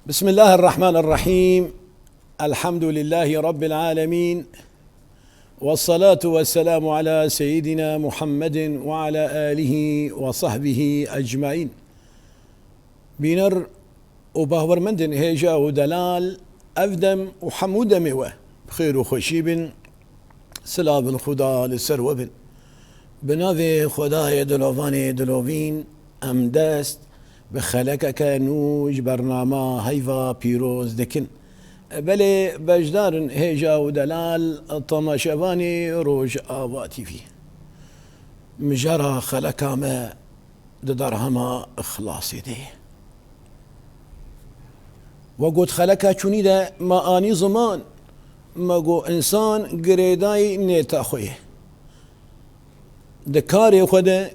بسم الله الرحمن الرحيم. الحمد لله رب العالمين، والصلاة والسلام على سيدنا محمد وعلى آله وصحبه أجمعين. بينر وبهور مندن هيجا ودلال أفدم وحمود موا بخير وخشيب سلاب خدا لسروبن بناذي خداي دلوفاني دلوفين أمدست بخلقك نوج برنامه هيفا بيروز دكن بلي بجدار هيجا ودلال طماشباني روج آواتي فيه مجرى خلقامه ددرهما اخلاصي دي وقود خلقها چوني ده ما آني زمان ما قو انسان قريداي نيتا خويه ده كاري خوده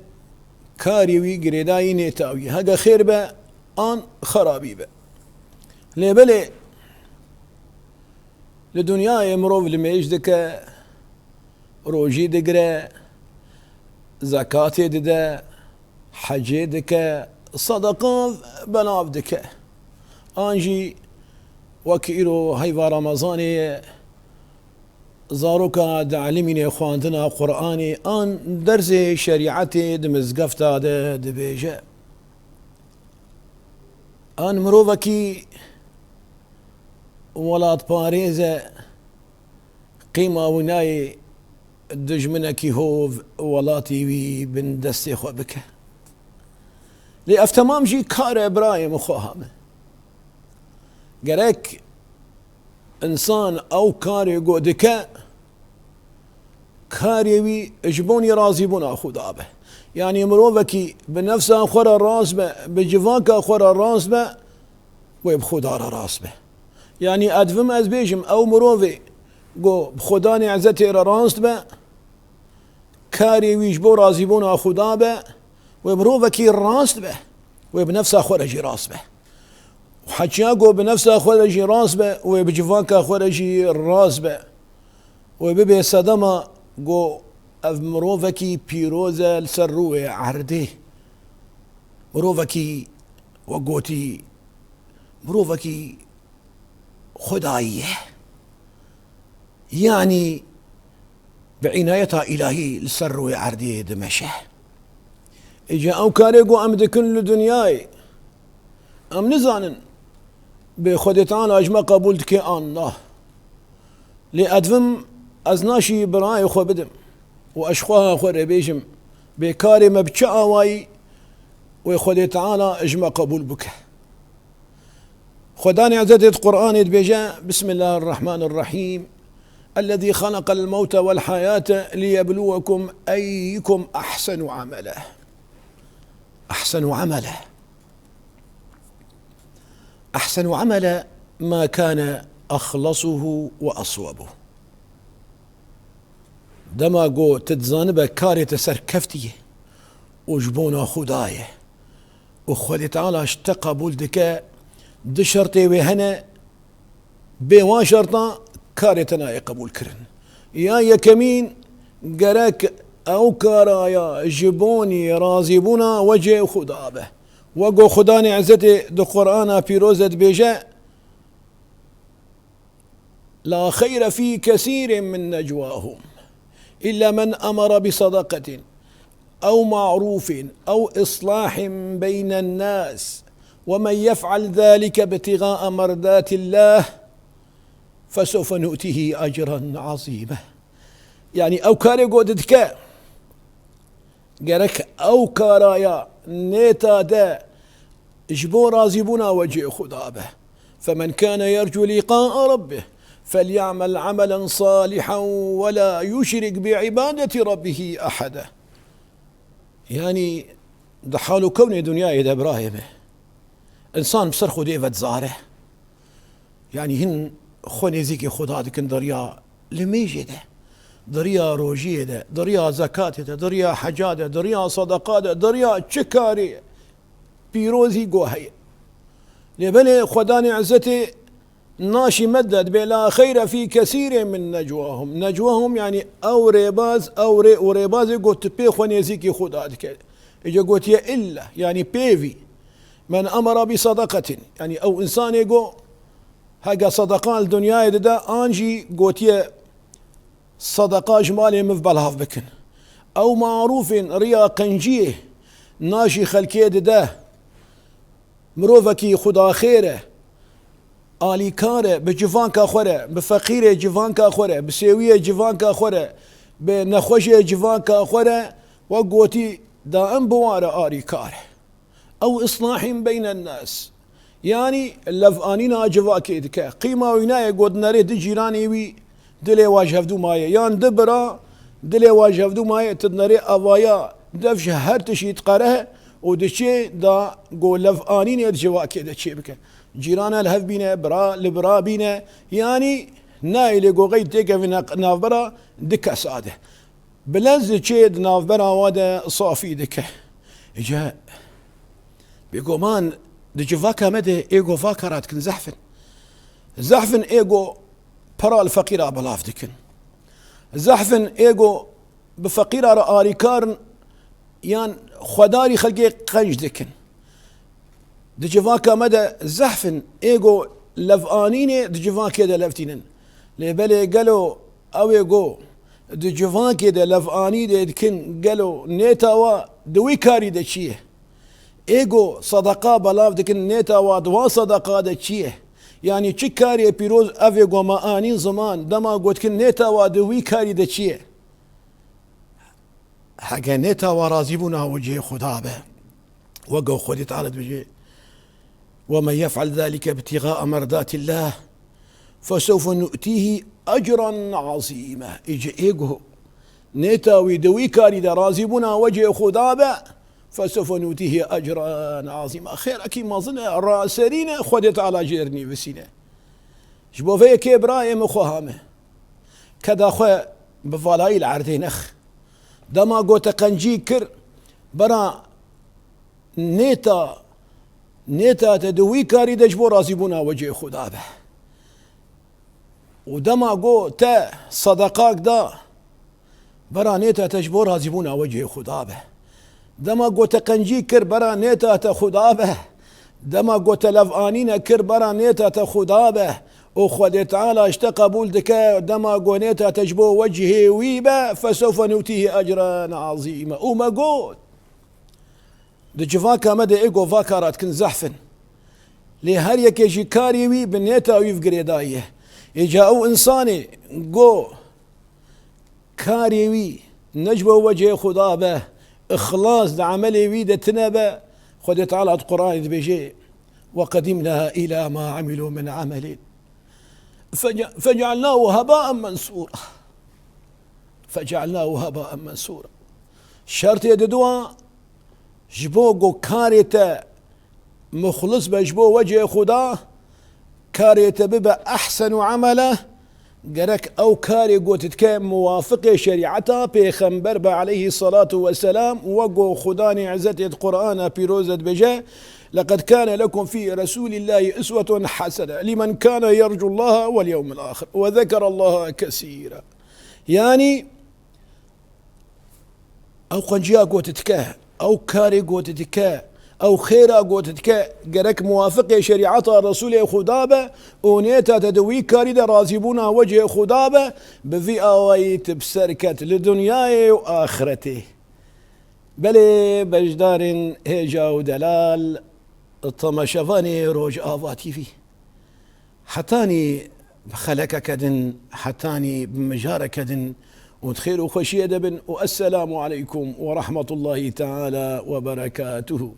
كاري وي قريداي نيتاوي هذا خير به آن خرابي به لبلي لدنيا مروف لميش دكا روجي دقرا زكاة ددا حجي دكا صدقاء بناف دكا آنجي وكيرو هيفا رمضاني زاروكا دعلميني خواندنا قرآني آن درس شريعتي دمزقفتا دبيجا آن مروفكي ولات باريزة قيمة وناي دجمنكي هوف ولاتي وي بن دستي خو بك لأفتمام جي كار إبراهيم وخوهامه قريك إنسان أو كاري قودك كاريوي اجبوني رازيبون أخو دابه يعني مروفكي بنفسه خور الراس به بجفاك خور الراس به ويبخدار راس به يعني أدفم أزبيجم أو مروفي قو بخداني عزتي راس به كاريوي اجبو رازيبون أخو دابه ومروفكي الراس به وبنفسه خورجي راس به وحكياقو بنفسه خورجي راس به وبجفاك خورجي راس به وببي صدمه قو مروفكي بيروزة لسروه عرده مروفكي وقوتي مروفكي خدايه يعني بعنايتها إلهي لسروه عرده دمشه إجا أو كاريقو أم دكن لدنياي أم نزانن بخدتان أجمع قبولتك الله لأدفم أزناشي براي خو بدم وأشخوها خو ربيجم بكاري مبتشا واي وخدي تعالى اجمع قبول بك خداني عزت القرآن بيجا بسم الله الرحمن الرحيم الذي خلق الموت والحياة ليبلوكم أيكم أحسن عملا أحسن عملا أحسن عملا ما كان أخلصه وأصوبه دما قو تتزانبه كاري تسر كفتيه وجبونا خدايه وخدي تعالى اشتقبول دكا دشرتي وهنا بيوان شرطا كاري تناي قبول كرن يا يكمين قراك او كارايا جبوني رازيبونا وجه خدابه وقو خداني عزتي دو قرآن بيروزة بيجا لا خير في كثير من نجواهم إلا من أمر بصدقة أو معروف أو إصلاح بين الناس ومن يفعل ذلك ابتغاء مرضات الله فسوف نؤتيه أجرا عظيما يعني أو كاري قودتك قالك أو كارايا نيتا دا اجبو رازبنا وجه خدابه فمن كان يرجو لقاء ربه فليعمل عملا صالحا ولا يشرك بعبادة ربه أحدا يعني دحالو كوني دنيا إذا إبراهيم إنسان بصرخو ديفت زاره يعني هن خوني زيكي خدادك دريا لميجي ده دريا روجيه ده دريا زكاة ده دريا حجاة ده دريا صدقات ده دريا تشكاري بيروزي قوهي لبني خداني عزتي ناشي مدد بلا خير في كثير من نجواهم يعني او ريباز او ريباز قلت بي خوني زيكي خدادك اجا قلت يا إلا يعني بيفي من أمر بصدقة يعني أو إنسان يقول هكا صدقان الدنيا دا أنجي قوتي صدقة جمالي مفبلهاف بكن أو معروف ريا قنجيه ناشي خلكي دا مروفكي خدا خيره آلی کاره به جوان که خوره به فقیر جوان که خوره به سویه جوان که خوره به نخوش جوان که خوره و گوتی دائم بواره آلی کاره او اصلاح بین الناس يعني لفانينا جواكي دكا قيمة وينايا قد نري دي جيراني وي دلي واجهفدو مايا يان دبرا دلي واجهفدو مايا تدنري أوايا دفش هرتش يتقره ودشي دا قو لفانينا جواكي دشي بكا جيرانا الهف بينا برا لبرا بينا يعني نايلي قو غيد تيكا في نافبرا دكا ساده بلنز تشيد نافبرا وادا صافي دكا إجا بيقو مان دي جفاكا مدى ايغو فاكرات كن زحفن ايغو برا الفقيرة بلاف دكن زحفن ايغو بفقيرة رآري كارن يان خداري خلقي قنج دكن دي جفاكا مدى زحفن ايغو لفانيني دي جفاكا دا لفتينن لبالي قالو او ايغو دي جفاكا دا لفاني دا دكن قالو نيتاوا دوي كاري دا چيه ايغو صدقه بلاف دكن نيتا وادوا صدقه دا چيه يعني چي كاري بيروز افيغو ما انين زمان دما قلت كن نيتا وادوي كاري دا چيه حقا نيتا ورازيبنا وجه خدا به وقو خدي تعالى بجي ومن يفعل ذلك ابتغاء مرضات الله فسوف نؤتيه اجرا عظيما ايجي ايغو نيتا ويدوي كاري دا رازيبنا وجه خدا به فسوف نؤتيه أجرا عظيما خير أكيد ما ظن راسرين خدت على جيرني بسينة شبو فيك إبراهيم وخوهامه كذا خو بفالاي العردين أخ دما قوت قنجي كر برا نيتا تدوي كاري دجبو رازبونا وجه خدا به ودما قوت صدقاك دا برا نيتا تجبو رازبونا وجه خدا به دما قوت قنجي كر برا نيتا تخدا به دما قوت لفانين كر برا نيتا تخدا به وخد تعالى اشتقبول دكا دما قونيتا تجبو وجهي ويبا فسوف نؤتيه اجرا عظيما وما قوت دجفاكا مدى ايقو فاكارات كن زحفن لهر يكيشي كاريوي بنيتا ويفقري دايه يجاو انساني قو كاريوي نجبو وجه خدا به إخلاص عملي ويدا تنبا خد تعالى القرآن بيجي وقدمنا إلى ما عملوا من عمل فجعلناه هباء منصورا فجعلناه هباء منصورا شرط يددوا جبوغو كاريتا مخلص بجبو وجه خدا كاريتا ببا أحسن عمله قرك أو كاري قوتت كان موافق شريعتها بيخنبر عليه الصلاة والسلام وقو خداني عزت القرآن بيروزة بجاء لقد كان لكم في رسول الله أسوة حسنة لمن كان يرجو الله واليوم الآخر وذكر الله كثيرا يعني أو قنجيا قوتت كاه أو كاري قوتت كاه أو خيرا قوتك قرك موافق شريعة رسول خدابة ونيتا تدوي كارد رازبونا وجه خدابة بفي آويت بسركة لدنياي وآخرته بلي بجدار هيجا ودلال الطمشفاني روج آفاتي فيه حتاني بخلك كدن حتاني بمجار كدن وتخير وخشية دبن والسلام عليكم ورحمة الله تعالى وبركاته.